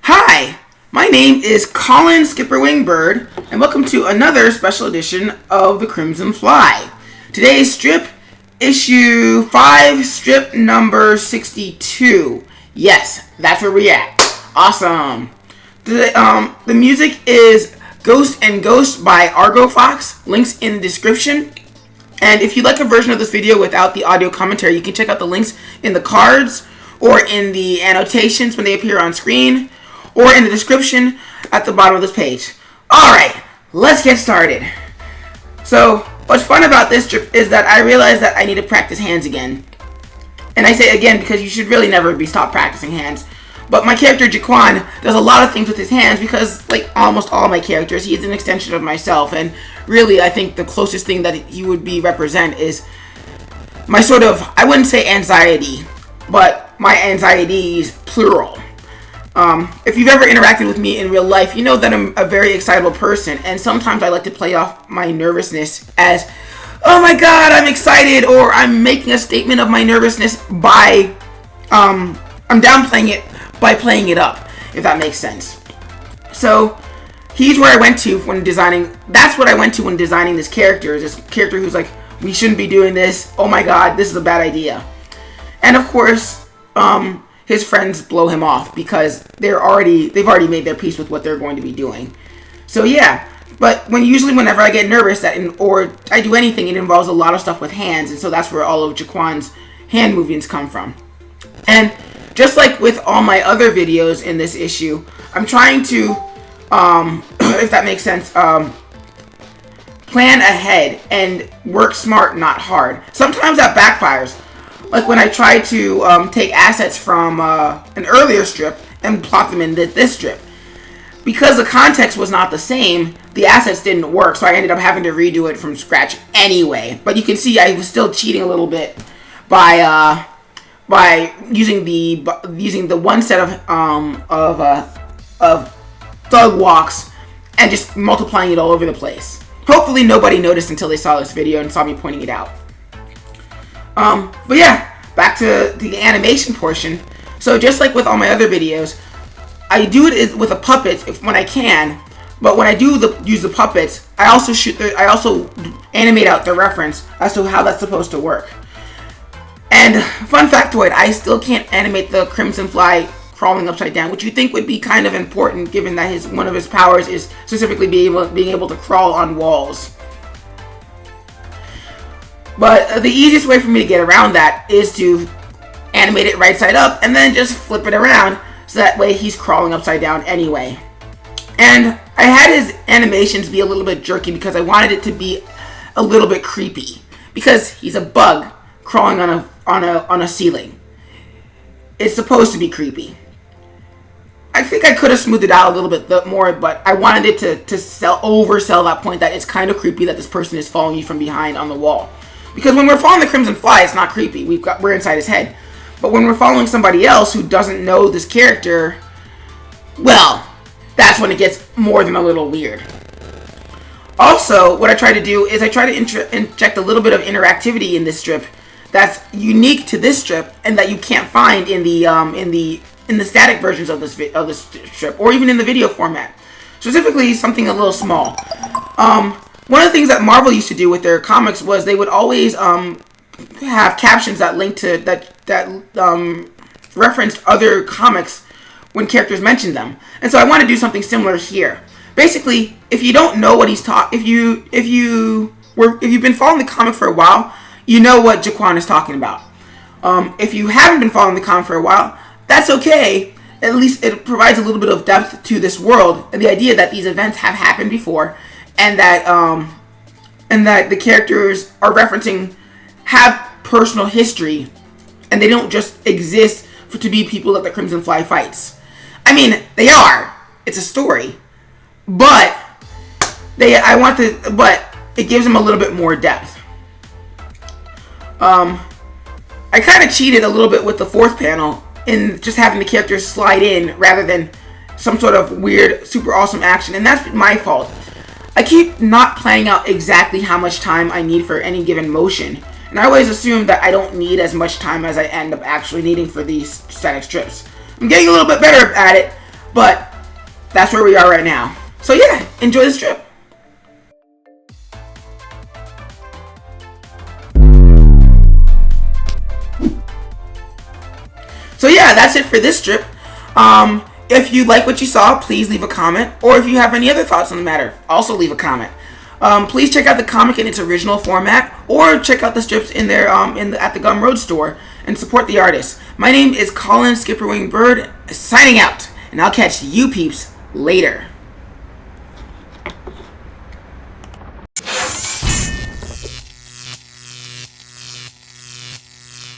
Hi, my name is Colin SkipperWing Bird, and welcome to another special edition of The Crimson Fly. Today's strip, issue 5, strip number 62. Yes, that's where we're at. Awesome. The music is Ghost and Ghost by Argo Fox. Links in the description. And if you'd like a version of this video without the audio commentary, you can check out the links in the cards or in the annotations when they appear on screen or in the description at the bottom of this page. Alright, let's get started. So, what's fun about this strip is that I realized that I need to practice hands again. And I say again because you should really never be stopped practicing hands. But my character, Jaquan, does a lot of things with his hands because, like almost all my characters, he is an extension of myself. And really, I think the closest thing that he would be represent is my sort of, I wouldn't say anxiety, but my anxieties, plural. If you've ever interacted with me in real life, you know that I'm a very excitable person. And sometimes I like to play off my nervousness as, oh my god, I'm excited, or I'm making a statement of my nervousness by, I'm downplaying it by playing it up, if that makes sense. So, he's where I went to when designing, that's what I went to when designing this character, is this character who's like, we shouldn't be doing this, oh my god, this is a bad idea. And of course, his friends blow him off because they've already made their peace with what they're going to be doing. So yeah, but whenever I get nervous or I do anything, it involves a lot of stuff with hands, and so that's where all of Jaquan's hand movements come from. And just like with all my other videos in this issue, I'm trying to, if that makes sense, plan ahead and work smart, not hard. Sometimes that backfires. Like when I try to take assets from an earlier strip and plot them in this strip. Because the context was not the same, the assets didn't work, so I ended up having to redo it from scratch anyway. But you can see I was still cheating a little bit by using the one set of thug walks and just multiplying it all over the place. Hopefully nobody noticed until they saw this video and saw me pointing it out. But yeah, back to the animation portion. So just like with all my other videos, I do it with a puppet when I can. But when I do use the puppets, I also animate out the reference as to how that's supposed to work. And fun factoid, I still can't animate the Crimson Fly crawling upside down, which you think would be kind of important given that one of his powers is specifically being able to crawl on walls. But the easiest way for me to get around that is to animate it right side up and then just flip it around so that way he's crawling upside down anyway. And I had his animations be a little bit jerky because I wanted it to be a little bit creepy because he's a bug crawling on a ceiling. It's supposed to be creepy. I think I could have smoothed it out a little bit more, but I wanted it to oversell that point that it's kind of creepy that this person is following you from behind on the wall. Because when we're following the Crimson Fly, it's not creepy. We're inside his head. But when we're following somebody else who doesn't know this character, well, that's when it gets more than a little weird. Also, what I try to do is I try to inject a little bit of interactivity in this strip that's unique to this strip and that you can't find in the static versions of this strip or even in the video format. Specifically, something a little small. One of the things that Marvel used to do with their comics was they would always have captions that linked to that referenced other comics when characters mentioned them. And so I want to do something similar here. Basically, if you don't know what he's if you've been following the comic for a while, you know what Jaquan is talking about. If you haven't been following the comic for a while, that's okay. At least it provides a little bit of depth to this world and the idea that these events have happened before. And that the characters are referencing have personal history, and they don't just exist to be people that the Crimson Fly fights. I mean, they are. It's a story, but it gives them a little bit more depth. I kind of cheated a little bit with the fourth panel in just having the characters slide in rather than some sort of weird, super awesome action, and that's my fault. I keep not planning out exactly how much time I need for any given motion, and I always assume that I don't need as much time as I end up actually needing for these static strips. I'm getting a little bit better at it, but that's where we are right now. So yeah, enjoy the strip. So yeah, that's it for this strip. If you like what you saw, please leave a comment. Or if you have any other thoughts on the matter, also leave a comment. Please check out the comic in its original format, or check out the strips in there at the Gumroad store and support the artist. My name is Colin SkipperWing Bird, signing out, and I'll catch you peeps later.